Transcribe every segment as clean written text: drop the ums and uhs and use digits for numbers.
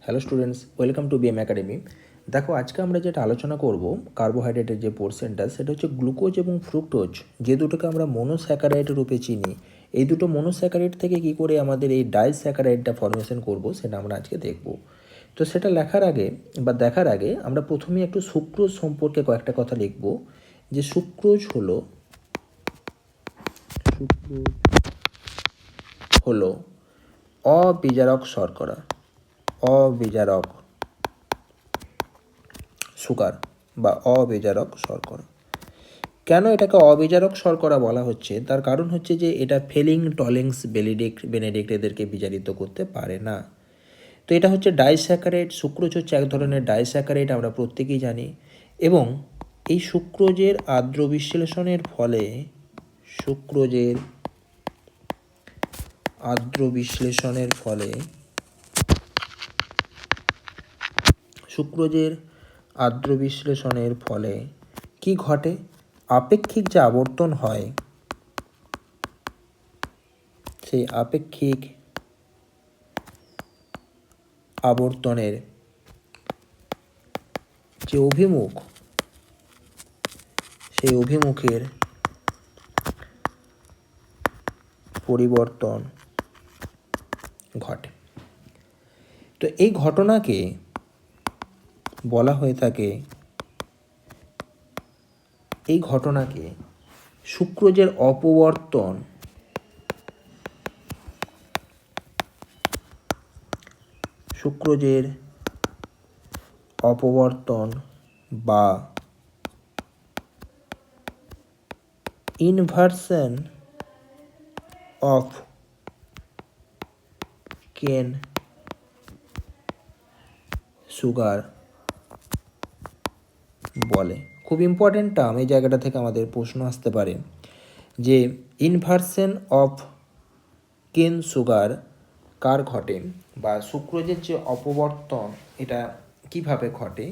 Hello students, welcome to BM academy. দেখো, আজকে আমরা যেটা আলোচনা করব কার্বোহাইড্রেটের যে পোর্শনটা, সেটা হচ্ছে গ্লুকোজ এবং ফ্রুক্টোজ, যে দুটোকে আমরা মনোস্যাকারাইড রূপে চিনি। এই দুটো মনোস্যাকারাইড থেকে কী করে আমাদের এই ডাইস্যাকারাইডটা ফর্মেশন করব, সেটা আমরা আজকে দেখব। তো সেটা লেখার আগে বা দেখার আগে আমরা প্রথমেই একটু সুক্রোজ সম্পর্কে কয়েকটা কথা লিখব। যে সুক্রোজ হলো অবিজারক শর্করা, অবিজারক সুগার বা অবিজারক শর্করা। কেন এটাকে অবিজারক শর্করা বলা হচ্ছে, তার কারণ হচ্ছে যে এটা ফেলিং, টলেন্স, বেনেডিক্ট এদেরকে বিজারিত করতে পারে না। তো এটা হচ্ছে ডাইস্যাকারাইড। সুক্রোজ হচ্ছে এক ধরনের ডাইস্যাকারাইড, আমরা প্রত্যেকেই জানি। এবং এই সুক্রোজের আর্দ্র বিশ্লেষণের ফলে সুক্রোজের আর্দ্র বিশ্লেষণের ফলে কি ঘটে? আপেক্ষিক যে আবর্তন হয়, সেই আপেক্ষিক আবর্তনের যে অভিমুখ, সেই অভিমুখের পরিবর্তন ঘটে। তো এই ঘটনাকে বলা হয়ে থাকে, এই ঘটনাকে সুক্রোজের অপবর্তন বা ইনভার্সন অফ কেন সুগার বলে। খুব ইম্পর্টেন্ট টার্ম, এই জায়গাটা থেকে আমাদের প্রশ্ন আসতে পারে যে ইনভার্সন অফ কেন সুগার কার ঘটে, বা সুক্রোজের যে অপবর্তন এটা কিভাবে ঘটে।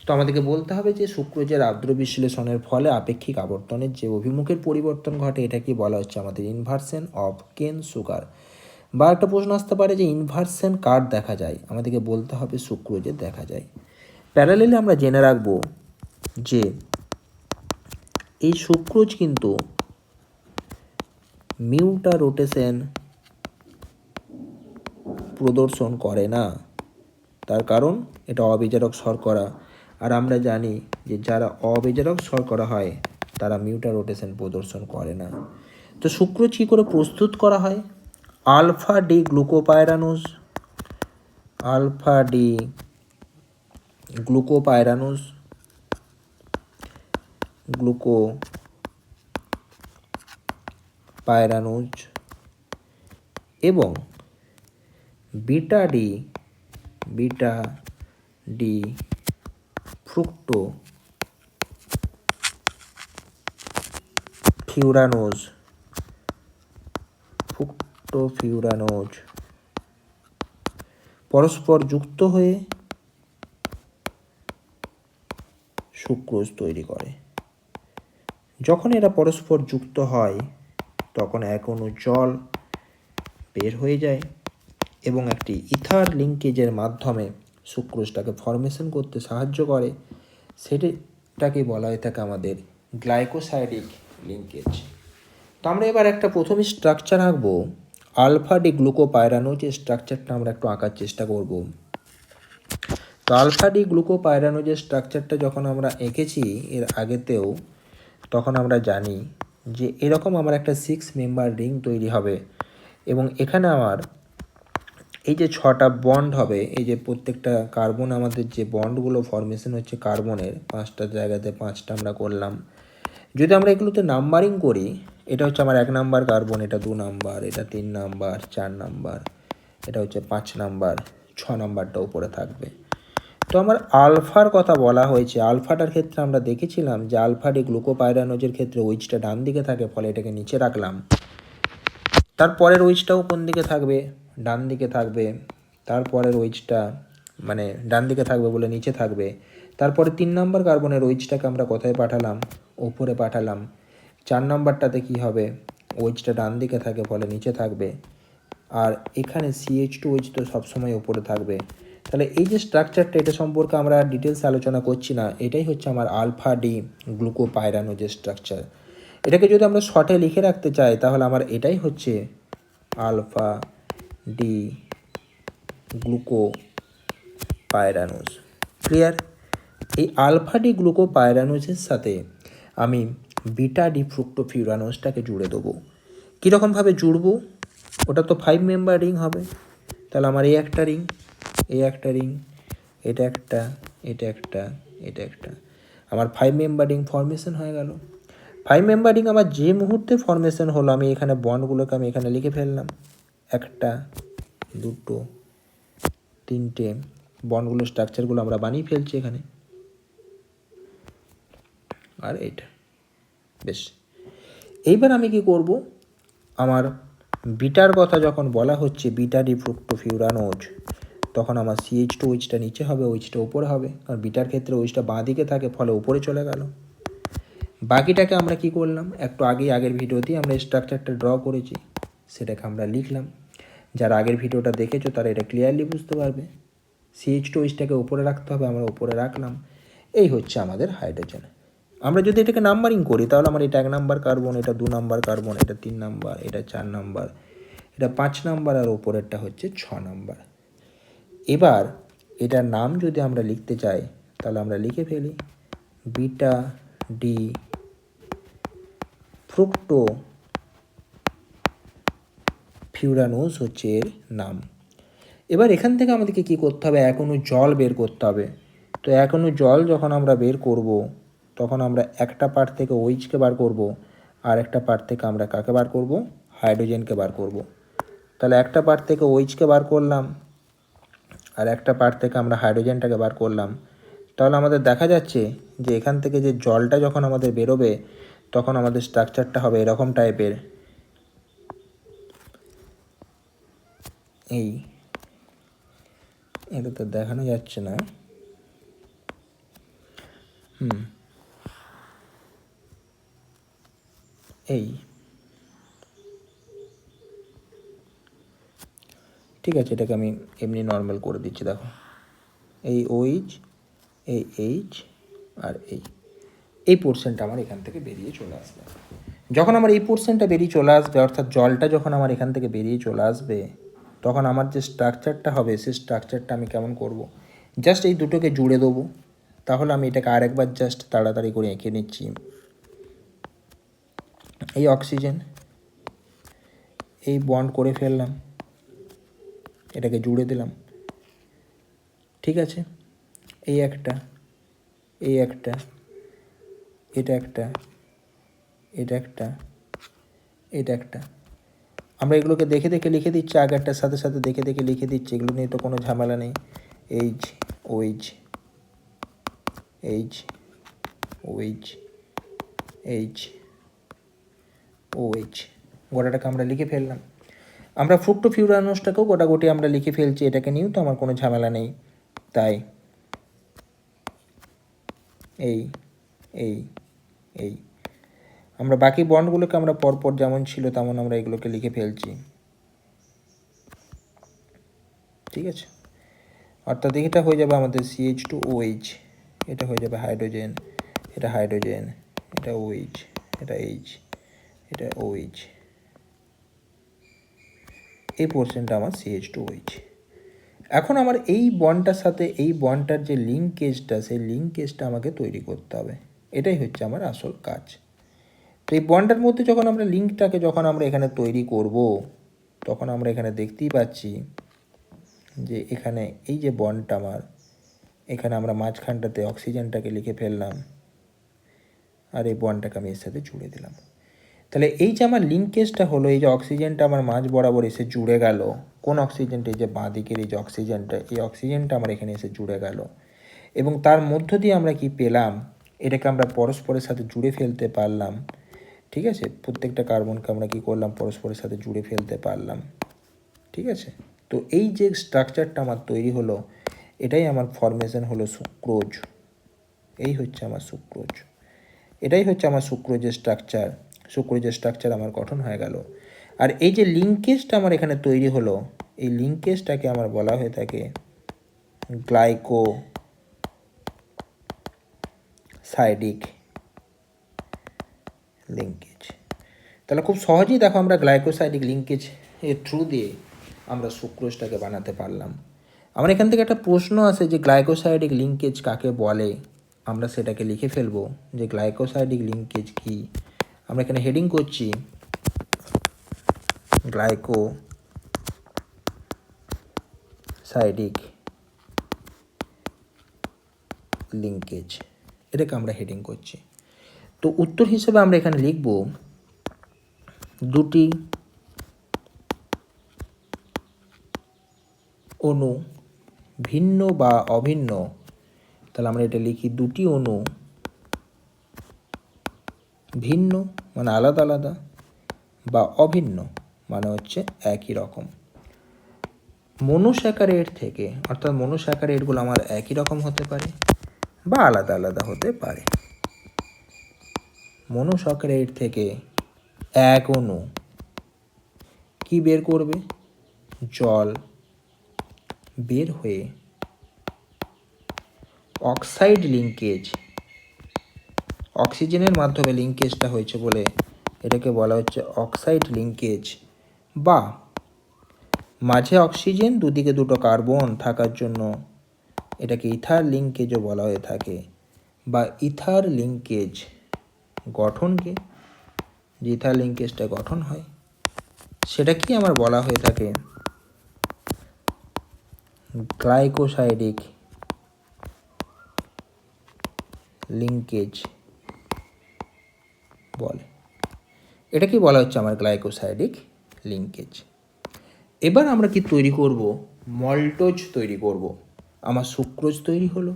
তো আমাদেরকে বলতে হবে যে সুক্রোজের আর্দ্র বিশ্লেষণের ফলে আপেক্ষিক আবর্তনের যে অভিমুখের পরিবর্তন ঘটে, এটা কি বলা হচ্ছে আমাদের ইনভার্সন অফ কেন সুগার। বা একটা প্রশ্ন আসতে পারে যে ইনভার্সন কার দেখা যায়, আমাদেরকে বলতে হবে সুক্রোজের দেখা যায়। প্যারালেলে আমরা জেনে রাখবো যে এই সুক্রোজ কিন্তু মিউটা রোটেশন প্রদর্শন করে না, তার কারণ এটা অবিজারক শর্করা। আর আমরা জানি যে যারা অবিজারক শর্করা হয় তারা মিউটা রোটেশন প্রদর্শন করে না। তো সুক্রোজ কী করে প্রস্তুত করা হয়? আলফা ডি গ্লুকোপাইরানোজ এবং বিটা ডি ফ্রুক্টোফিউরানোজ পরস্পর যুক্ত হয়ে সুক্রোজ তৈরি করে। যখন এরা পরস্পর যুক্ত হয় তখন এক অণু জল বের হয়ে যায় এবং একটি ইথার লিঙ্কেজের মাধ্যমে সুক্রোজটাকে ফর্মেশন করতে সাহায্য করে। সেটাকে বলা হয়ে থাকে আমাদের গ্লাইকোসাইডিক লিঙ্কেজ। তো আমরা এবার একটা প্রথমে স্ট্রাকচার আঁকবো, আলফা ডি গ্লুকোপাইরানোজ। যে স্ট্রাকচারটা আমরা একটু আঁকার চেষ্টা করব। তো আলফা ডি গ্লুকোপাইরানোজের স্ট্রাকচারটা যখন আমরা এঁকেছি এর আগেতেও, তখন আমরা জানি যে এরকম আমার একটা 6 মেম্বার রিং তৈরি হবে এবং এখানে আমার এই যে 6টা বন্ড হবে, এই যে প্রত্যেকটা কার্বন, আমাদের যে বন্ডগুলো ফর্মেশন হচ্ছে কার্বনের 5টা জায়গাতে 5টা আমরা করলাম। যদি আমরা এগুলোতে নাম্বারিং করি, এটা হচ্ছে আমার 1 নাম্বার কার্বন, এটা 2 নাম্বার, এটা 3 নাম্বার, 4 নাম্বার, এটা হচ্ছে 5 নাম্বার, 6 নাম্বারটা উপরে থাকবে। তো আমার আলফার কথা বলা হয়েছে। আলফাটার ক্ষেত্রে আমরা দেখেছিলাম যে আলফা ডি গ্লুকোপাইরানোজের ক্ষেত্রে ওইচটা ডান দিকে থাকে, ফলে এটাকে নিচে রাখলাম। তারপরের ওইচটাও কোন দিকে থাকবে? ডান দিকে থাকবে। তারপরের ওইচটা মানে ডান দিকে থাকবে বলে নিচে থাকবে। তারপরে 3 নাম্বার কার্বনের ওইচটাকে আমরা কোথায় পাঠালাম? উপরে পাঠালাম। 4 নাম্বারটাতে কী হবে? ওইচটা ডান দিকে থাকে ফলে নিচে থাকবে। আর এখানে CH2 ওইচ তো সবসময় উপরে থাকবে। তাহলে এই যে স্ট্রাকচারটা, এটা সম্পর্কে আমরা ডিটেলস আলোচনা করছি না। এটাই হচ্ছে আমার আলফা ডি গ্লুকোপাইরানোজের স্ট্রাকচার। এটাকে যদি আমরা শর্টে লিখে রাখতে চাই তাহলে আমার এটাই হচ্ছে আলফা ডি গ্লুকোপাইরানোজ। ক্লিয়ার? এই আলফা ডি গ্লুকোপাইরানোজের সাথে আমি বিটা ডি ফ্রুক্টোফিউরানোজটাকে জুড়ে দেবো। কীরকমভাবে জুড়বো? ওটা তো 5 মেম্বার রিং হবে। তাহলে আমার এই একটা রিং, এই একটা রিং, এটা একটা, এটা একটা, এটা একটা, আমার 5 মেম্বার রিং ফরমেশন হয়ে গেল। 5 মেম্বার রিং আমার যে মুহূর্তে ফরমেশন হলো, আমি এখানে বন্ডগুলোকে আমি এখানে লিখে ফেললাম। একটা, দুটো, তিনটে বন্ডগুলো স্ট্রাকচারগুলো আমরা বানিয়ে ফেলছি এখানে। আর এইটা বেশ। এইবার আমি কি করব, আমার বিটার কথা যখন বলা হচ্ছে, বিটা ডি ফ্রুক্টোফিউরানোজ, তখন আমার CH2OHটা নিচে হবে, OHটা উপরে হবে। কারণ বিটার ক্ষেত্রে OHটা বাঁ দিকে থাকে, ফলে উপরে চলে গেল। বাকিটাকে আমরা কি করলাম, একটু আগের ভিডিওতেই আমরা স্ট্রাকচারটা ড্র করেছি, সেটাকে আমরা লিখলাম। যারা আগের ভিডিওটা দেখেছো তারা এটা ক্লিয়ারলি বুঝতে পারবে। CH2OHটাকে উপরে রাখতে হবে, আমরা উপরে রাখলাম। এই হচ্ছে আমাদের হাইড্রোজেন। আমরা যদি এটাকে নাম্বারিং করি তাহলে আমার এটা 1 নাম্বার কার্বন, এটা 2 নাম্বার কার্বন, এটা 3 নাম্বার, এটা 4 নাম্বার, এটা 5 নাম্বার, আর ওপরেরটা হচ্ছে 6 নাম্বার। এবার এটার নাম যদি আমরা লিখতে চাই তাহলে আমরা লিখে ফেলি বিটা ডি ফ্রুক্টোফিউরানোজ হচ্ছে এর নাম। এবার এখান থেকে আমাদেরকে কী করতে হবে, এক অণু জল বের করতে হবে। তো এক অণু জল যখন আমরা বের করব তখন আমরা একটা পার্ট থেকে OH-কে বার করব, আর একটা পার্ট থেকে আমরা কাকে বার করব, হাইড্রোজেনকে বার করব। তাহলে একটা পার্ট থেকে OH-কে বার করলাম, আর একটা পার্ট থেকে আমরা হাইড্রোজেনটাকে বার করলাম। তাহলে আমাদের দেখা যাচ্ছে যে এখান থেকে যে জলটা যখন আমাদের বেরোবে তখন আমাদের স্ট্রাকচারটা হবে এরকম টাইপের। এটা তো দেখানো যাচ্ছে না। এই ঠিক আছে, এটাকে আমি এমনি নর্মাল করে দিচ্ছি। দেখো, এই OH, এই H, আর এই পোর্শনটা আমার এখান থেকে বেরিয়ে চলে আসবে। যখন আমার এই পোর্শনটা বেরিয়ে চলে আসবে, অর্থাৎ জলটা যখন আমার এখান থেকে বেরিয়ে চলে আসবে, তখন আমার যে স্ট্রাকচারটা হবে সেই স্ট্রাকচারটা আমি কেমন করব, জাস্ট এই দুটোকে জুড়ে দেবো। তাহলে আমি এটাকে আরেকবার জাস্ট তাড়াতাড়ি করে এঁকে নিচ্ছি। এই অক্সিজেন, এই বন্ড করে ফেললাম, এটাকে জুড়ে দিলাম। ঠিক আছে, এই একটা, এই একটা, এটা একটা, এটা একটা, এটা একটা। আমরা এগুলোকে দেখে দেখে লিখে দিচ্ছি, আগেরটার সাথে সাথে দেখে দেখে লিখে দিচ্ছি, এগুলো নিয়ে তো কোনো ঝামেলা নেই। OH, গোটাটাকে আমরা লিখে ফেললাম। আমরা ফ্রুক্টোফিউরানোজটাকেও গোটাগুটি আমরা লিখে ফেলছি, এটাকে নিয়েও তো আমার কোনো ঝামেলা নেই। তাই এই আমরা বাকি বন্ডগুলোকে আমরা পরপর যেমন ছিল তেমন আমরা এগুলোকে লিখে ফেলছি। ঠিক আছে, অর্থাৎ এটা হয়ে যাবে আমাদের CH2OH, এটা হয়ে যাবে হাইড্রোজেন, এটা হাইড্রোজেন, এটা OH, এটা H, এটা OH, এই পোর্শনটা আমার CH2OH। এখন আমার এই বন্ডটার সাথে এই বন্ডটার যে লিঙ্কেজটা, সেই লিঙ্কেজটা আমাকে তৈরি করতে হবে। এটাই হচ্ছে আমার আসল কাজ। তো এই বন্ডের মধ্যে যখন আমরা লিঙ্কটাকে যখন আমরা এখানে তৈরি করব, তখন আমরা এখানে দেখতেই পাচ্ছি যে এখানে এই যে বন্ডটা আমার, এখানে আমরা মাঝখানটাতে অক্সিজেনটাকে লিখে ফেললাম, আর এই বন্ডটাকে আমি এর সাথে জুড়ে দিলাম। তাহলে এই যে আমার লিঙ্কেজটা হলো, এই যে অক্সিজেনটা আমার মাঝ বরাবর এসে জুড়ে গেল, কোন অক্সিজেনটা, এই যে বাঁ দিকের এই যে অক্সিজেনটা, এই অক্সিজেনটা আমার এখানে এসে জুড়ে গেল, এবং তার মধ্য দিয়ে আমরা কি পেলাম, এটাকে আমরা পরস্পরের সাথে জুড়ে ফেলতে পারলাম। ঠিক আছে, প্রত্যেকটা কার্বনকে আমরা কী করলাম, পরস্পরের সাথে জুড়ে ফেলতে পারলাম। ঠিক আছে, তো এই যে স্ট্রাকচারটা আমার তৈরি হলো, এটাই আমার ফরমেশন হলো সুক্রোজ। এই হচ্ছে আমার সুক্রোজ, এটাই হচ্ছে আমার সুক্রোজের স্ট্রাকচার। সুক্রোজের স্ট্রাকচার আমার গঠন হয়ে গেল। আর এই যে লিঙ্কেজটা আমার এখানে তৈরি হলো, এই লিঙ্কেজটাকে আমার বলা হয়ে থাকে গ্লাইকোসাইডিক লিঙ্কেজ। তাহলে খুব সহজেই দেখো আমরা গ্লাইকোসাইডিক লিঙ্কেজ এর থ্রু দিয়ে আমরা সুক্রোজটাকে বানাতে পারলাম। আমার এখান থেকে একটা প্রশ্ন আসে যে গ্লাইকোসাইডিক লিঙ্কেজ কাকে বলে, আমরা সেটাকে লিখে ফেলবো যে গ্লাইকোসাইডিক লিঙ্কেজ কি। আমরা এখানে হেডিং করছি গ্লাইকোসাইডিক লিঙ্কেজ, এটাকে আমরা হেডিং করছি। তো উত্তর হিসেবে আমরা এখানে লিখব দুটি অণু ভিন্ন বা অভিন্ন, তাহলে আমরা এটা লিখি দুটি অণু ভিন্ন মানে আলাদা আলাদা, বা অভিন্ন মানে হচ্ছে একই রকম। মনোস্যাকারাইড থেকে, অর্থাৎ মনোস্যাকারাইডগুলো আমার একই রকম হতে পারে বা আলাদা আলাদা হতে পারে। মনোস্যাকারাইড থেকে এক অণু কি বের করবে? জল বের হয়ে অক্সাইড লিঙ্কেজ, অক্সিজেনের মাধ্যমে লিঙ্কেজটা হয়েছে বলে এটাকে বলা হচ্ছে অক্সাইড লিঙ্কেজ, বা মাঝে অক্সিজেন দুদিকে দুটো কার্বন থাকার জন্য এটাকে ইথার লিঙ্কেজও বলা হয়ে থাকে, বা ইথার লিঙ্কেজ গঠনকে, যে ইথার লিঙ্কেজটা গঠন হয় সেটাকেই আমার বলা হয়ে থাকে গ্লাইকোসাইডিক লিঙ্কেজ বলে। এটা কি বলা হচ্ছে আমার গ্লাইকোসাইডিক লিঙ্কেজ। এবার আমরা কি তৈরি করব? মল্টোজ তৈরি করব। আমার সুক্রোজ তৈরি হলো,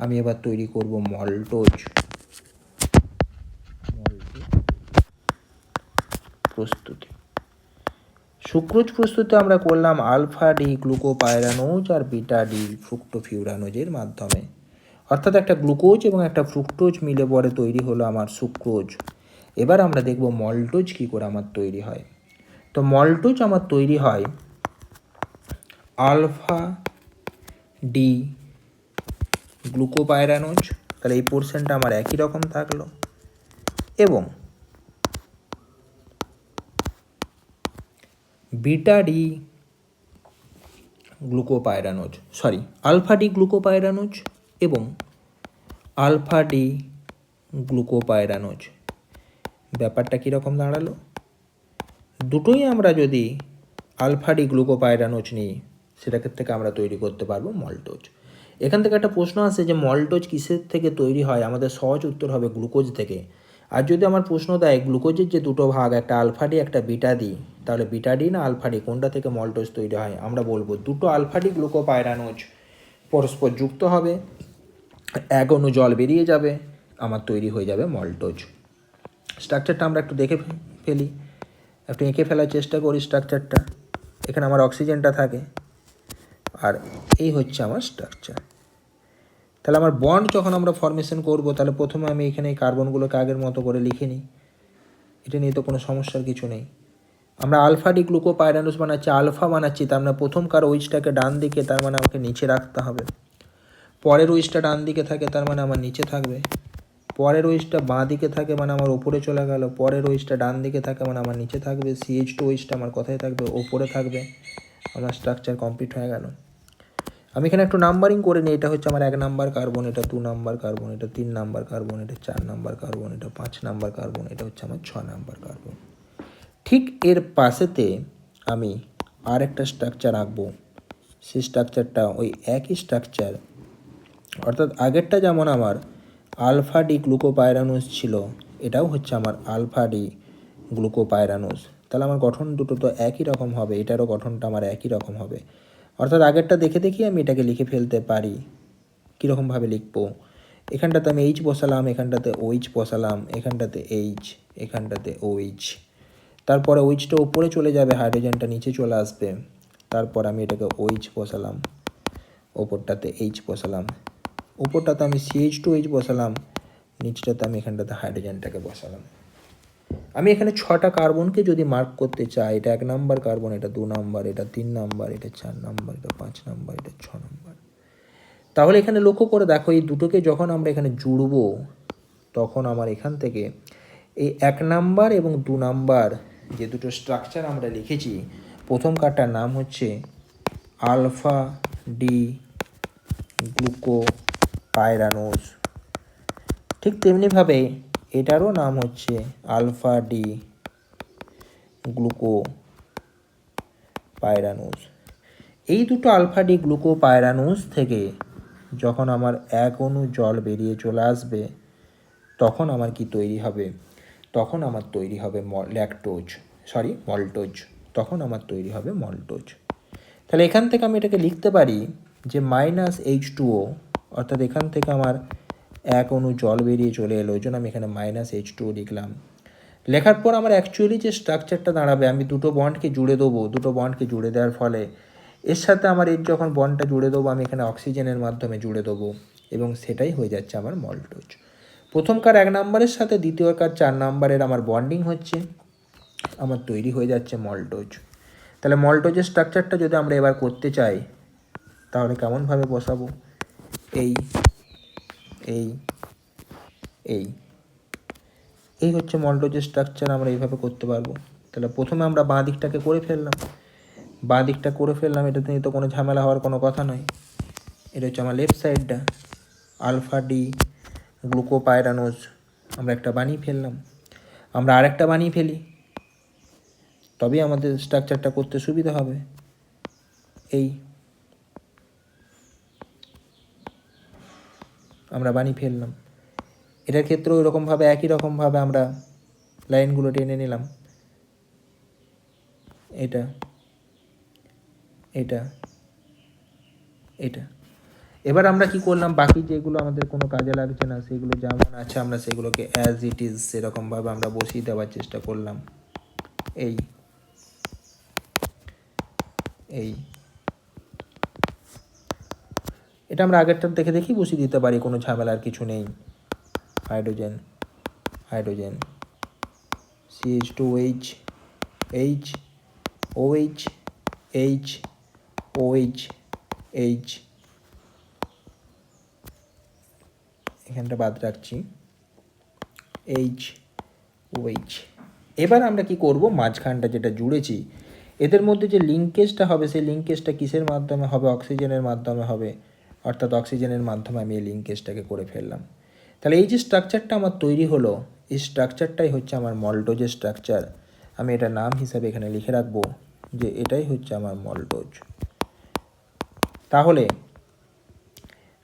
আমি এবার তৈরি করব মল্টোজ প্রস্তুতি। সুক্রোজ প্রস্তুতি আমরা করলাম আলফা ডি গ্লুকোপাইরানোজ আর বিটা ডি ফ্রুক্টোফিউরানোজের মাধ্যমে, অর্থাৎ একটা গ্লুকোজ এবং একটা ফ্রুক্টোজ মিলে পরে তৈরি হলো আমার সুক্রোজ। এবার আমরা দেখব মল্টোজ কী করে আমার তৈরি হয়। তো মল্টোজ আমার তৈরি হয় আলফা ডি গ্লুকোপাইরানোজ, তাহলে এই পোর্শনটা আমার একই রকম থাকলো, এবং beta D glucopyranose, alpha D glucopyranose এবং আলফা ডি গ্লুকোপাইরানোজ। ব্যাপারটা কীরকম দাঁড়ালো? দুটোই আমরা যদি আলফা ডি গ্লুকোপাইরানোজ নিই সেটাকে থেকে আমরা তৈরি করতে পারবো মল্টোজ। এখান থেকে একটা প্রশ্ন আসে যে মল্টোজ কিসের থেকে তৈরি হয়? আমাদের সহজ উত্তর হবে গ্লুকোজ থেকে। আর যদি আমার প্রশ্ন দেয় গ্লুকোজের যে দুটো ভাগ, একটা আলফা ডি একটা বিটা ডি, তাহলে বিটা ডি না আলফা ডি কোনটা থেকে মল্টোজ তৈরি হয়? আমরা বলবো দুটো আলফা ডি গ্লুকোপাইরানোজ পরস্পর যুক্ত হবে, এক অণু জল বেরিয়ে যাবে, আমার তৈরি হয়ে যাবে মল্টোজ। স্ট্রাকচারটা আমরা একটু দেখে ফেলি, একটু এঁকে ফেলার চেষ্টা করি স্ট্রাকচারটা। এখানে আমার অক্সিজেনটা থাকে, আর এই হচ্ছে আমার স্ট্রাকচার। তাহলে আমার বন্ড যখন আমরা ফর্মেশন করব, তাহলে প্রথমে আমি এখানে এই কার্বনগুলোকে আগের মতো করে লিখে নিই, এটা নিয়ে তো কোনো সমস্যার কিছু নেই। আমরা আলফা ডি গ্লুকোপাইরানোজ বানাচ্ছি, আলফা বানাচ্ছি, তার মানে প্রথমকার ওইচটাকে ডান দিকে, তার মানে আমাকে নিচে রাখতে হবে। পরের ওইচটা ডান দিকে থাকে, তার মানে আমার নিচে থাকবে। পরের ওইচটা বাঁ দিকে থাকে মানে আমার ওপরে চলে গেল, পরের ওইচটা ডান দিকে থাকে মানে আমার নিচে থাকবে। CH2 ওইচটা আমার কোথায় থাকবে? ওপরে থাকবে। আমার স্ট্রাকচার কমপ্লিট হয়ে গেল। আমি এখানে একটু নাম্বারিং করে নিই, এটা হচ্ছে আমার 1 নাম্বার কার্বন, এটা 2 নাম্বার কার্বন, এটা 3 নাম্বার কার্বন, এটা 4 নাম্বার কার্বন, এটা 5 নাম্বার কার্বন, এটা হচ্ছে আমার 6 নাম্বার কার্বন। ঠিক এর পাশেতে আমি আর একটা স্ট্রাকচার আঁকবো, সেই স্ট্রাকচারটা ওই একই স্ট্রাকচার, অর্থাৎ আগেরটা যেমন আমার আলফা ডি গ্লুকোপাইরানোজ ছিল, এটাও হচ্ছে আমার আলফা ডি গ্লুকোপাইরানোজ। তাহলে আমার গঠন দুটো তো একই রকম হবে, এটারও গঠনটা আমার একই রকম হবে। অর্থাৎ আগেরটা দেখে দেখি আমি এটাকে লিখে ফেলতে পারি। কীরকমভাবে লিখবো? এখানটাতে আমি এইচ বসালাম, এখানটাতে ওইচ বসালাম, এখানটাতে এইচ, এখানটাতে ওইচ। তারপরে ওইচটা উপরে চলে যাবে, হাইড্রোজেনটা নিচে চলে আসবে। তারপর আমি এটাকে ওইচ বসালাম, ওপরটাতে এইচ বসালাম, উপরটাতে আমি CH2H বসালাম, নিচটাতে আমি এখানটাতে হাইড্রোজেনটাকে বসালাম। আমি এখানে 6টা কার্বনকে যদি মার্ক করতে চাই, এটা 1 নাম্বার কার্বন, এটা 2 নাম্বার, এটা 3 নাম্বার, এটা 4 নাম্বার, এটা 5 নাম্বার, এটা 6 নাম্বার। তাহলে এখানে লক্ষ্য করে দেখো, এই দুটোকে যখন আমরা এখানে জুড়ব তখন আমার এখান থেকে এই 1 নাম্বার এবং 2 নাম্বার যে দুটো স্ট্রাকচার আমরা লিখেছি, প্রথম কারটার নাম হচ্ছে আলফা ডি গ্লুকোপাইরানোজ, ঠিক তেমনিভাবে এটারও নাম হচ্ছে আলফা ডি গ্লুকোপাইরানোজ। এই দুটো আলফা ডি গ্লুকোপাইরানোজ থেকে যখন আমার 1 অণু জল বেরিয়ে চলে আসবে তখন আমার কি তৈরি হবে, তখন আমার তৈরি হবে মল্টোজ, তখন আমার তৈরি হবে মল্টোজ। তাহলে এখান থেকে আমি এটাকে লিখতে পারি যে -H2O, অর্থাৎ এখান থেকে আমার 1 অণু জল বেরিয়ে চলে এলো, ওই জন্য আমি এখানে -H2O লিখলাম। লেখার পর আমার অ্যাকচুয়ালি যে স্ট্রাকচারটা দাঁড়াবে, আমি দুটো বন্ডকে জুড়ে দেবো, দুটো বন্ডকে জুড়ে দেওয়ার ফলে এর সাথে আমার এর যখন বন্ডটা জুড়ে দেবো আমি এখানে অক্সিজেনের মাধ্যমে জুড়ে দেবো এবং সেটাই হয়ে যাচ্ছে আমার মল্টোজ। প্রথমকার 1 নাম্বারের সাথে দ্বিতীয়কার 4 নাম্বারের আমার বন্ডিং হচ্ছে, আমার তৈরি হয়ে যাচ্ছে মল্টোজ। তাহলে মল্টোজের স্ট্রাকচারটা যদি আমরা এবার করতে চাই তাহলে কেমনভাবে বসাবো, এই এই এই এই হচ্ছে মল্টোজের স্ট্রাকচার, আমরা এইভাবে করতে পারবো। তাহলে প্রথমে আমরা বাঁ দিকটাকে করে ফেললাম, এটাতে তো কোনো ঝামেলা হওয়ার কোনো কথা নয়। এটা হচ্ছে আমার লেফট সাইডটা, আলফা ডি গ্লুকোপাইরানোজ আমরা একটা বানিয়ে ফেললাম। আমরা আরেকটা বানিয়ে ফেলি, তবেই আমাদের স্ট্রাকচারটা করতে সুবিধা হবে। এই আমরা বানিয়ে ফেললাম। এটার ক্ষেত্রেও এরকমভাবে একই রকমভাবে আমরা লাইনগুলো টেনে নিলাম, এটা এটা এটা। এবার আমরা কি করলাম, বাকি যেগুলো আমাদের কোনো কাজে লাগছে না সেগুলো যেমন আছে আমরা সেগুলোকে অ্যাজ ইট ইজ সেরকমভাবে আমরা বসিয়ে দেওয়ার চেষ্টা করলাম। এই এই এটা আমরা আগেরটার দেখে দেখি বসিয়ে দিতে পারি, কোনো ঝামেলার কিছু নেই। Hydrogen hydrogen CH2H H OH H OH H, এখানটা বাদ রাখছি, OH। এবার আমরা কি করব, মাঝখানটা যেটা জুড়েছি এদের মধ্যে যে লিঙ্কেজটা হবে সেই লিঙ্কেজটা কিসের মাধ্যমে হবে, অক্সিজেনের মাধ্যমে হবে, অর্থাৎ অক্সিজেনের মাধ্যমে আমি এই লিঙ্কেজটাকে করে ফেললাম। তাহলে এই যে স্ট্রাকচারটা আমার তৈরি হলো, এই স্ট্রাকচারটাই হচ্ছে আমার মল্টোজের স্ট্রাকচার। আমি এটা নাম হিসাবে এখানে লিখে রাখবো যে এটাই হচ্ছে আমার মল্টোজ। তাহলে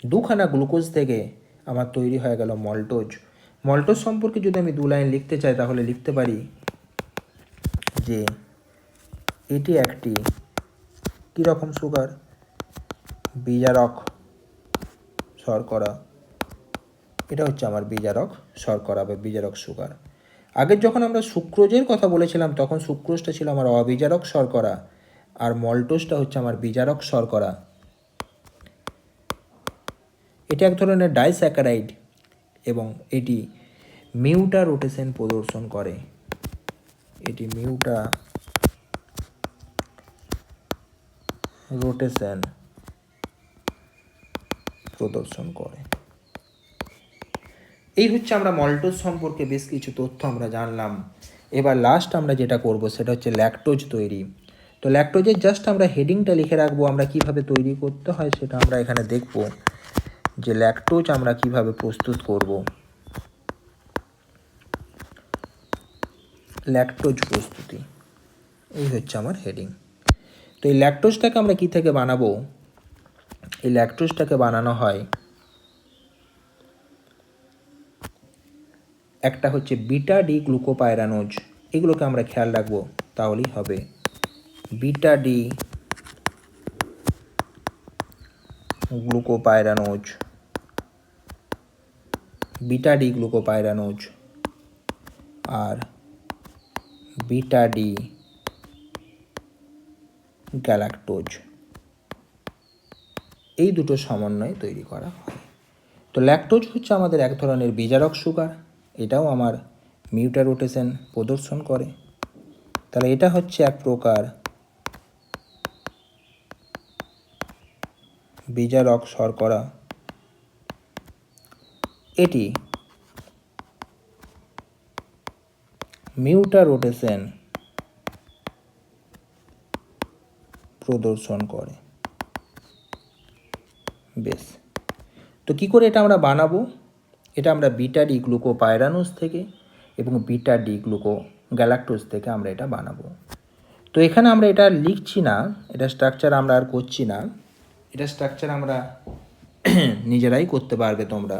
2খানা গ্লুকোজ থেকে আমার তৈরি হয়ে গেল মল্টোজ। মল্টোজ সম্পর্কে যদি আমি 2 লাইন লিখতে চাই তাহলে লিখতে পারি যে এটি একটি কীরকম সুগার, বিজারক শর্করা। এটা হচ্ছে আমার বিজারক শর্করা বা বিজারক সুগার। আগের যখন আমরা সুক্রোজের কথা বলেছিলাম তখন সুক্রোজটা ছিল আমার অবিজারক শর্করা আর মল্টোজটা হচ্ছে আমার বিজারক শর্করা। এটা এক ধরনের ডাইস্যাকারাইড এবং এটি মিউটা রোটেশন প্রদর্শন করে, এটি মিউটা রোটেশন প্রদর্শন করে। এই হচ্ছে আমরা মল্টোজ সম্পর্কে বেশ কিছু তথ্য আমরা জানলাম। এবার লাস্ট আমরা যেটা করব সেটা হচ্ছে ল্যাকটোজ তৈরি। তো ল্যাকটোজের জাস্ট আমরা হেডিংটা লিখে রাখবো, আমরা কিভাবে তৈরি করতে হয় সেটা আমরা এখানে দেখব যে ল্যাকটোজ আমরা কিভাবে প্রস্তুত করব। ল্যাকটোজ প্রস্তুতি, এই হচ্ছে আমার হেডিং। তো এই ল্যাকটোজটাকে আমরা কি থেকে বানাবো, এই ল্যাকটোজটাকে বানানো হয়, একটা হচ্ছে বিটা ডি গ্লুকোপাইরানোজ, এগুলোকে আমরা খেয়াল রাখবো তাহলেই হবে। Beta D glucopyranose, beta D glucopyranose আর বিটা ডি গ্যালাক্টোজ, এই দুটো সমন্বয়ে তৈরি করা হয়। তো ল্যাকটোজ হচ্ছে আমাদের এক ধরনের বিজারক সুগার, এটাও আমার মিউটা রোটেশন প্রদর্শন করে। তাহলে এটা হচ্ছে এক প্রকার বিজারক শর্করা এটি মিউটার রোটেশন প্রদর্শন করে। বেশ, তো কী করে এটা আমরা বানাবো? এটা আমরা বিটা ডি গ্লুকোপাইরানোজ থেকে এবং বিটা ডি গ্লুকো গ্যালাক্টোজ থেকে আমরা এটা বানাবো। তো এখানে আমরা এটা লিখছি না, এটা স্ট্রাকচার আমরা আর করছি না, এটা স্ট্রাকচার আমরা নিজেরাই করতে পারবে তোমরা।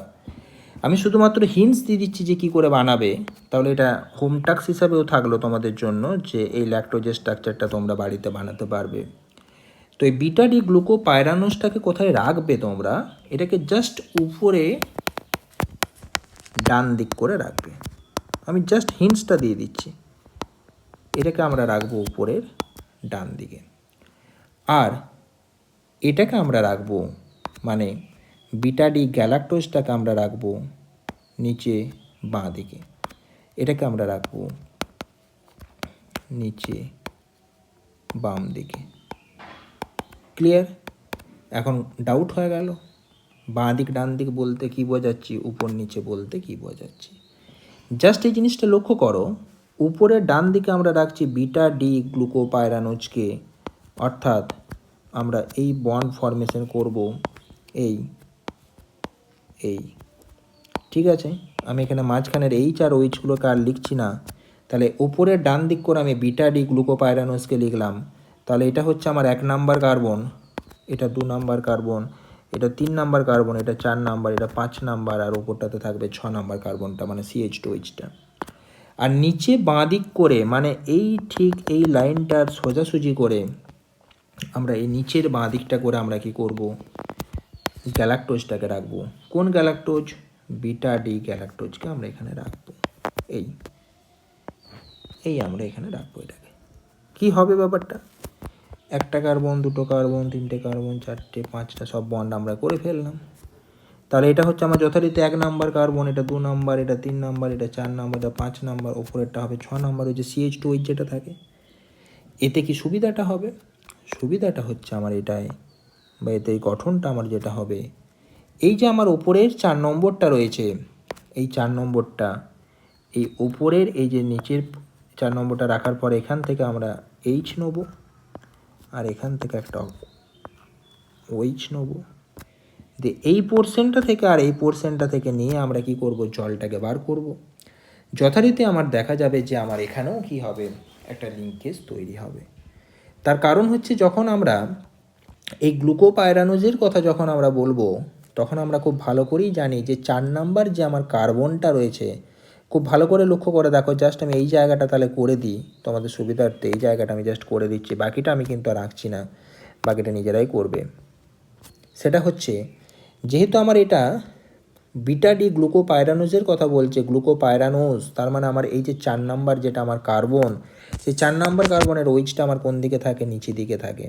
আমি শুধুমাত্র হিন্টস দিয়ে দিচ্ছি যে কী করে বানাবে, তাহলে এটা হোম টাস্ক হিসাবেও থাকলো তোমাদের জন্য যে এই ল্যাকটোজের স্ট্রাকচারটা তোমরা বাড়িতে বানাতে পারবে। তো এই বিটা ডি গ্লুকোপাইরানোজটাকে কোথায় রাখবে তোমরা? এটাকে জাস্ট উপরে ডান দিক করে রাখবে। আমি জাস্ট হিন্টসটা দিয়ে দিচ্ছি, এটাকে আমরা রাখবো উপরের ডান দিকে, আর এটাকে আমরা রাখবো মানে বিটা ডি গ্যালাক্টোজটাকে আমরা রাখবো নিচে বাঁ দিকে, এটাকে আমরা রাখবো নিচে বাম দিকে। ক্লিয়ার? এখন ডাউট হয়ে গেল বাঁ দিক ডান দিক বলতে কী বোঝাচ্ছি, উপর নিচে বলতে কী বোঝাচ্ছি? জাস্ট এই জিনিসটা লক্ষ্য করো, উপরের ডান দিকে আমরা রাখছি বিটা ডি গ্লুকোপাইরানোজকে, অর্থাৎ আমরা এই বন্ড ফরমেশন করব এই এই ঠিক আছে। আমি এখানে মাঝখানের এইচ আর ওইচগুলোকে আর লিখছি না, তাহলে উপরের ডান দিক করে আমি বিটা ডি গ্লুকোপাইরানোজকে লিখলাম। তাহলে এটা হচ্ছে আমার 1 নাম্বার কার্বন, এটা 2 নাম্বার কার্বন, এটা 3 নাম্বার কার্বন, এটা 4 নাম্বার, এটা 5 নাম্বার, আর ওপরটাতে থাকবে 6 নাম্বার কার্বনটা মানে CH2Hটা। আর নিচে বাঁ দিক করে মানে এই ঠিক এই লাইনটার সোজাসুজি করে আমরা এই নিচের বাঁ দিকটা করে আমরা কি করব, গ্যালাক্টোজটাকে রাখবো। কোন গ্যালাক্টোজ? বিটা ডি গ্যালাক্টোজকে আমরা এখানে রাখবো, এই এই আমরা এখানে রাখবো। এটাকে কি হবে ব্যাপারটা? 1টা কার্বন, 2টো কার্বন, 3টে কার্বন, 4টে, 5টা সব বন্ড আমরা করে ফেললাম। তাহলে এটা হচ্ছে আমার যথারীতি 1 নাম্বার কার্বন, এটা 2 নাম্বার, এটা 3 নাম্বার, এটা 4 নাম্বার, এটা 5 নাম্বার, ওপরেরটা হবে 6 নাম্বার, ওই যে CH2H যেটা থাকে। এতে কি সুবিধাটা হবে? সুবিধাটা হচ্ছে আমার এটাই, বা এতে এই গঠনটা আমার যেটা হবে, এই যে আমার ওপরের 4 নম্বরটা রয়েছে, এই 4 নম্বরটা এই ওপরের এই যে নিচের 4 নম্বরটা রাখার পর এখান থেকে আমরা H নেব, আর এখান থেকে একটা OH নেব, দিয়ে এই পোর্শনটা থেকে আর এই পোর্শনটা থেকে নিয়ে আমরা কি করব, জলটাকে বার করব। যথারীতি আমার দেখা যাবে যে আমার এখানেও কি হবে, একটা লিঙ্কেজ তৈরি হবে। তার কারণ হচ্ছে যখন আমরা এই গ্লুকোপাইরানোজের কথা যখন আমরা বলবো, তখন আমরা খুব ভালো করেই জানি যে 4 নাম্বার যে আমার কার্বনটা রয়েছে, খুব ভালো করে লক্ষ্য করে দেখো, জাস্ট আমি এই জায়গাটা তাহলে করে দিই তোমাদের সুবিধার্থে, এই জায়গাটা আমি জাস্ট করে দিচ্ছি, বাকিটা আমি কিন্তু আর রাখছি না, বাকিটা নিজেরাই করবে। সেটা হচ্ছে যেহেতু আমার এটা বিটা ডি গ্লুকোপাইরানোজের কথা বলছে, গ্লুকোপাইরানোজ, তার মানে আমার এই যে 4 নাম্বার যেটা আমার কার্বন, সেই 4 নাম্বার কার্বনের ওইচটা আমার কোন দিকে থাকে, নিচের দিকে থাকে।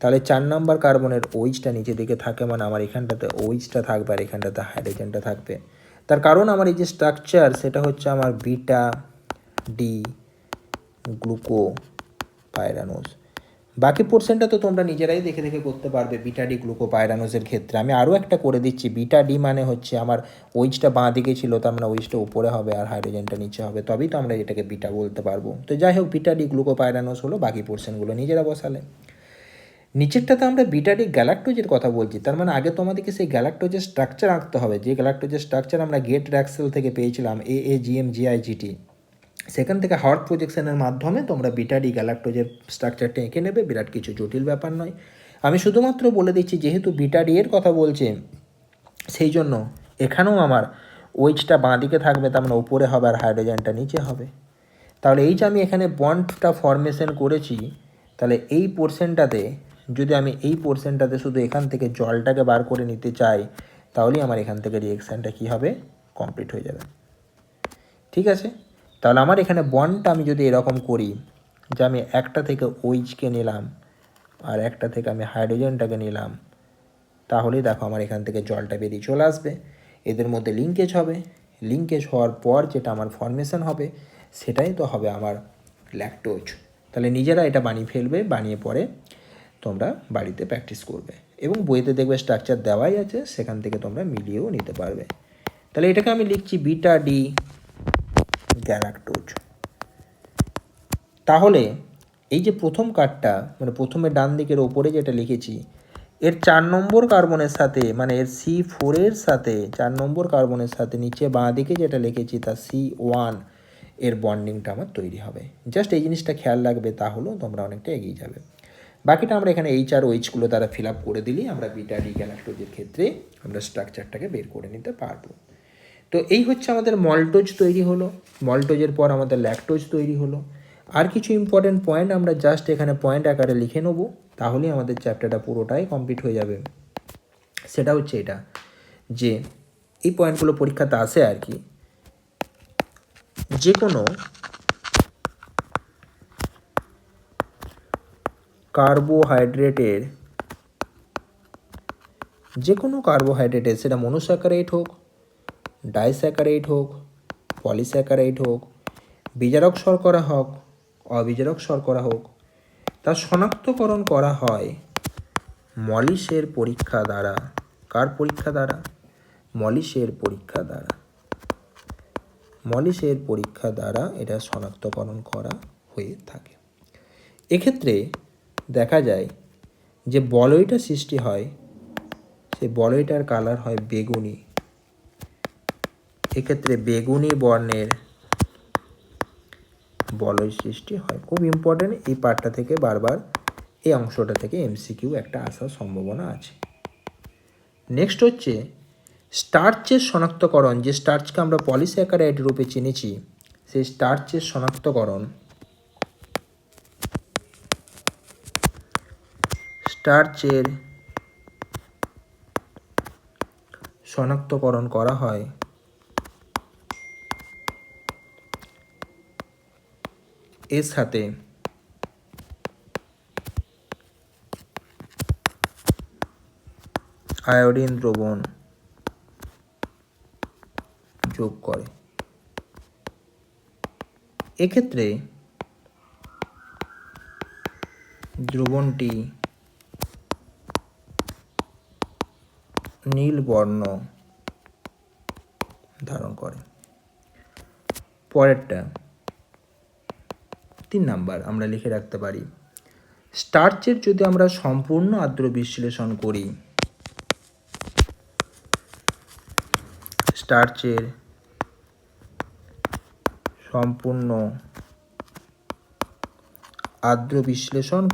তাহলে 4 নাম্বার কার্বনের ওইচটা নিচের দিকে থাকে মানে আমার এখানটাতে ওইচটা থাকবে আর এখানটাতে হাইড্রোজেনটা থাকবে। তার কারণ আমার এই যে স্ট্রাকচার সেটা হচ্ছে আমার বিটা ডি গ্লুকোপাইরানোজ। বাকি পোর্শনটা তো তোমরা নিজেরাই দেখে দেখে করতে পারবে বিটা ডি গ্লুকোপাইরানোজের ক্ষেত্রে। আমি আরও একটা করে দিচ্ছি, বিটা ডি মানে হচ্ছে আমার ওইচটা বাঁ দিকে ছিল, তার মানে ওইচটা উপরে হবে আর হাইড্রোজেনটা নিচে হবে, তবেই তো আমরা এটাকে বিটা বলতে পারবো। তো যাই হোক, বিটা ডি গ্লুকোপাইরানোজ হলো, বাকি পোর্শনগুলো নিজেরা বসালে। নিচেরটাতে আমরা বিটা ডি গ্যালাক্টোজের কথা বলছি, তার মানে আগে তোমাদেরকে সেই গ্যালাক্টোজের স্ট্রাকচার আঁকতে হবে, যে গ্যালাক্টোজের স্ট্রাকচার আমরা গেট র্যাক্সেল থেকে পেয়েছিলাম, AAGMGIGT, সেখান থেকে হাওয়ার্ড প্রজেকশনের মাধ্যমে তোমরা বিটা ডি গ্যালাক্টোজের স্ট্রাকচারটা এঁকে নেবে, বিরাট কিছু জটিল ব্যাপার নয়। আমি শুধুমাত্র বলে দিচ্ছি যেহেতু বিটা ডি এর কথা বলছে, সেই জন্য এখানেও আমার ওইচটা বাঁ দিকে থাকবে, তার মানে উপরে হবে আর হাইড্রোজেনটা নিচে হবে। তাহলে এই যে আমি এখানে বন্ডটা ফরমেশন করেছি, তাহলে এই পোর্শনটাতে যদি আমি এই পোর্শনটাতে শুধু এখান থেকে জলটাকে বার করে নিতে চাই, তাহলেই আমার এখান থেকে রিয়েকশানটা কী হবে, কমপ্লিট হয়ে যাবে। ঠিক আছে, তাহলে আমার এখানে বন্ডটা আমি যদি এরকম করি যে আমি একটা থেকে ওইচকে নিলাম আর একটা থেকে আমি হাইড্রোজেনটাকে নিলাম, তাহলেই দেখো আমার এখান থেকে জলটা বেরিয়ে চলে আসবে, এদের মধ্যে লিঙ্কেজ হবে, লিঙ্কেজ হওয়ার পর যেটা আমার ফর্মেশন হবে সেটাই তো হবে আমার ল্যাকটোজ। তাহলে নিজেরা এটা বানিয়ে ফেলবে, বানিয়ে পরে তোমরা বাড়িতে প্র্যাকটিস করবে এবং বইতে দেখবে স্ট্রাকচার দেওয়াই আছে, সেখান থেকে তোমরা মিলিয়েও নিতে পারবে। তাহলে এটাকে আমি লিখছি বিটা ডি গ্যালাক্টোজ। তাহলে এই যে প্রথম কার্ডটা, মানে প্রথমে ডান দিকের ওপরে যেটা লিখেছি, এর 4 নম্বর কার্বনের সাথে, মানে এর C4 সাথে 4 নম্বর কার্বনের সাথে নিচে বাঁ দিকে যেটা লিখেছি তা C1 এর বন্ডিংটা আমার তৈরি হবে। জাস্ট এই জিনিসটা খেয়াল রাখবে, তাহলেও তোমরা অনেকটা এগিয়ে যাবে। বাকিটা আমরা এখানে এইচ আর ওইচগুলো দ্বারা ফিল আপ করে দিলেই আমরা বিটা ডি গ্যালাক্টোজের ক্ষেত্রে আমরা স্ট্রাকচারটাকে বের করে নিতে পারবো। তো এই হচ্ছে আমাদের মল্টোজ তৈরি হলো। মল্টোজের পর আমাদের ল্যাকটোজ তৈরি হলো। আর কিছু ইম্পর্টেন্ট পয়েন্ট আমরা জাস্ট এখানে পয়েন্ট আকারে লিখে নেবো, তাহলেই আমাদের চ্যাপ্টারটা পুরোটাই কমপ্লিট হয়ে যাবে। সেটা হচ্ছে এটা, যে এই পয়েন্টগুলো পরীক্ষাতে আসে আর কি, যে কোনো কার্বোহাইড্রেটের সেটা মনোস্যাকারাইড হোক, ডাইস্যাকারাইড হোক, পলিস্যাকারাইড হোক, বিজারক শর্করা হোক, অবিজারক শর্করা হোক, তা শনাক্তকরণ করা হয় মলিসের পরীক্ষা দ্বারা। কার পরীক্ষা দ্বারা? মলিসের পরীক্ষা দ্বারা। মলিসের পরীক্ষা দ্বারা এটা শনাক্তকরণ করা হয়ে থাকে। এক্ষেত্রে দেখা যায় যে বলয়টা সৃষ্টি হয়, সেই বলয়টার কালার হয় বেগুনি। এক্ষেত্রে বেগুনি বর্ণের বলয় সৃষ্টি হয়। খুব ইম্পর্টেন্ট, এই পার্টটা থেকে বারবার এই অংশটা থেকে এমসিকিউ একটা আসার সম্ভাবনা আছে। নেক্সট হচ্ছে স্টার্চের শনাক্তকরণ। যে স্টার্চকে আমরা পলিস্যাকারাইড রূপে চিনেছি, সেই স্টার্চের শনাক্তকরণ করা হয় এর সাথে আয়োডিন দ্রবণ যোগ করে। এক্ষেত্রে দ্রবণটি নীল বর্ণ ধারণ করে। পরেরটা 3 নাম্বার আমরা লিখে রাখতে পারি, স্টার্চের যদি আমরা সম্পূর্ণ আর্দ্র বিশ্লেষণ করি, স্টার্চের সম্পূর্ণ আর্দ্র বিশ্লেষণ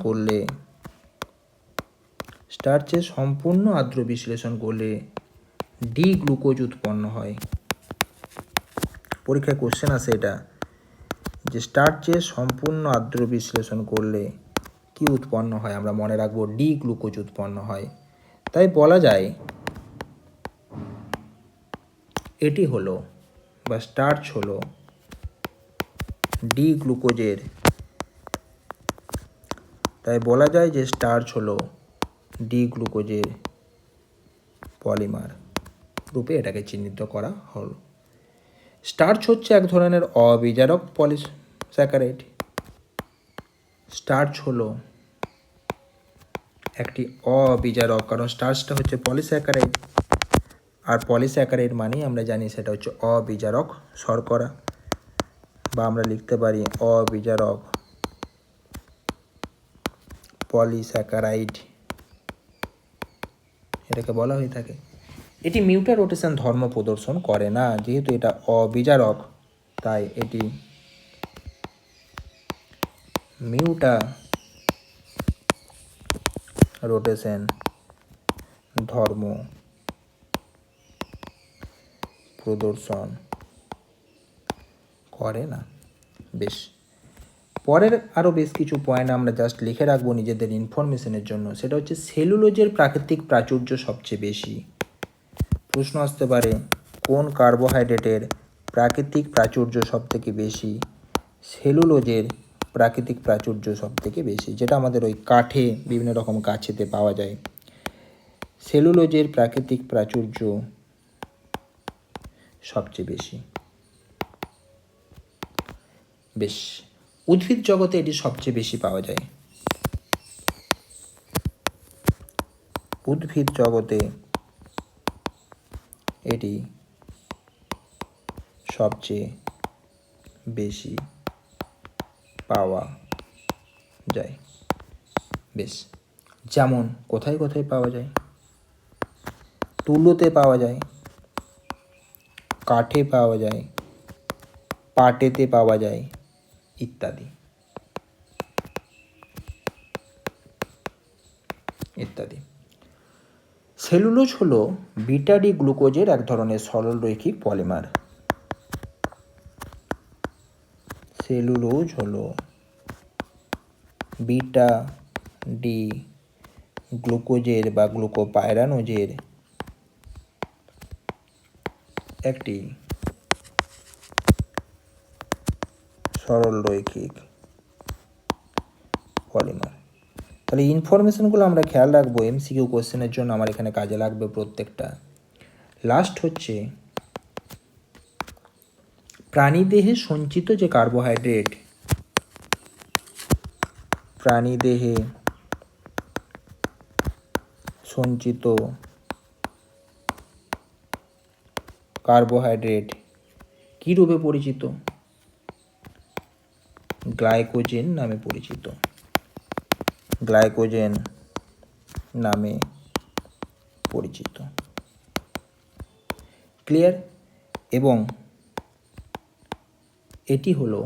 করলে ডি গ্লুকোজ উৎপন্ন হয়। পরীক্ষায় কোশ্চেন আসে এটা, যে স্টার্চের সম্পূর্ণ আর্দ্র বিশ্লেষণ করলে কি উৎপন্ন হয়? আমরা মনে রাখবো ডি গ্লুকোজ উৎপন্ন হয়। তাই বলা যায় এটি হলো, বা স্টার্চ হলো ডি গ্লুকোজের, তাই বলা যায় যে স্টার্চ হলো ডি গ্লুকোজের পলিমার রূপে এটাকে চিহ্নিত করা হলো। স্টার্চ হচ্ছে এক ধরনের অবিজারক পলিস্যাকারাইড। স্টার্চ হলো একটি অবিজারক, কারণ স্টার্চটা হচ্ছে পলিস্যাকারাইড, আর পলিস্যাকারাইড মানেই আমরা জানি সেটা হচ্ছে অবিজারক শর্করা, বা আমরা লিখতে পারি অবিজারক পলিস্যাকারাইড, এটাকে বলা হয়ে থাকে। এটি মিউটা রোটেশন ধর্ম প্রদর্শন করে না, যেহেতু এটা অবিজারক, তাই এটি মিউটা রোটেশন ধর্ম প্রদর্শন করে না। বেশ, পরের আরও বেশ কিছু পয়েন্ট আমরা জাস্ট লিখে রাখবো নিজেদের ইনফরমেশনের জন্য। সেটা হচ্ছে সেলুলোজের প্রাকৃতিক প্রাচুর্য সবচেয়ে বেশি। প্রশ্ন আসতে পারে কোন কার্বোহাইড্রেটের প্রাকৃতিক প্রাচুর্য সবথেকে বেশি? সেলুলোজের প্রাকৃতিক প্রাচুর্য সবথেকে বেশি, যেটা আমাদের ওই কাঠে, বিভিন্ন রকম গাছেতে পাওয়া যায়। সেলুলোজের প্রাকৃতিক প্রাচুর্য সবচেয়ে বেশি। বেশ, উদ্ভিদ জগতে এটি সবচেয়ে বেশি পাওয়া যায়। উদ্ভিদ জগতে এটি সবচেয়ে বেশি পাওয়া যায়। বেশ, যেমন কোথায় কোথায় পাওয়া যায়? তুলোতে পাওয়া যায়, কাঠে পাওয়া যায়, পাটেতে পাওয়া যায় ইত্যাদি ইত্যাদি। সেলুলোজ হলো বিটা ডি গ্লুকোজের এক ধরনের সরল রৈখিক পলিমার। সেলুলোজ হলো বিটা ডি গ্লুকোজের বা গ্লুকোপাইরানোজের একটি সরল রৈখিক পলিমার। তাহলে ইনফরমেশনগুলো আমরা খেয়াল রাখবো, এমসিকিউ কোশ্চেনের জন্য আমার এখানে কাজে লাগবে প্রত্যেকটা। লাস্ট হচ্ছে প্রাণীদেহে সঞ্চিত যে কার্বোহাইড্রেট, প্রাণীদেহে সঞ্চিত কার্বোহাইড্রেট কী রূপে পরিচিত? গ্লাইকোজেন নামে পরিচিত। গ্লাইকোজেন নামে পরিচিত। ক্লিয়ার? এবং এটি হলো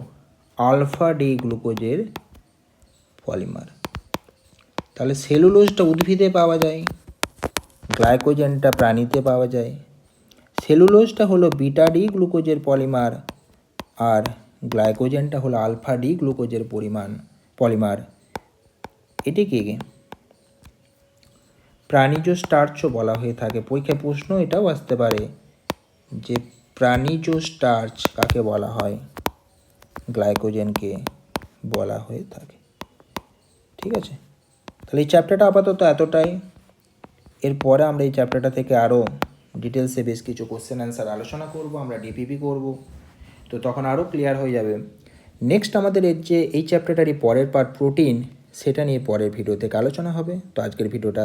আলফা ডি গ্লুকোজের পলিমার। তাহলে সেলুলোজটা উদ্ভিদে পাওয়া যায়, গ্লাইকোজেনটা প্রাণীতে পাওয়া যায়। সেলুলোজটা হলো বিটা ডি গ্লুকোজের পলিমার, আর গ্লাইকোজেনটা হলো আলফা ডি গ্লুকোজের পলিমার। এটিকে প্রাণীজ স্টার্চও বলা হয়ে থাকে। পরীক্ষায় প্রশ্ন এটাও আসতে পারে যে প্রাণীজ স্টার্চ কাকে বলা হয়? গ্লাইকোজেনকে বলা হয়ে থাকে। ঠিক আছে, তাহলে এই চ্যাপ্টারটা আপাতত এতটাই। এরপরে আমরা এই চ্যাপ্টারটা থেকে আরও ডিটেলসে বেশ কিছু কোশ্চেন অ্যান্সার আলোচনা করব, আমরা ডিপিপি করব, তো তখন আরও ক্লিয়ার হয়ে যাবে। নেক্সট আমাদের এই চ্যাপ্টারটারই পরের পার্ট প্রোটিন, সেটা নিয়ে পরের ভিডিও থেকে আলোচনা হবে। তো আজকের ভিডিওটা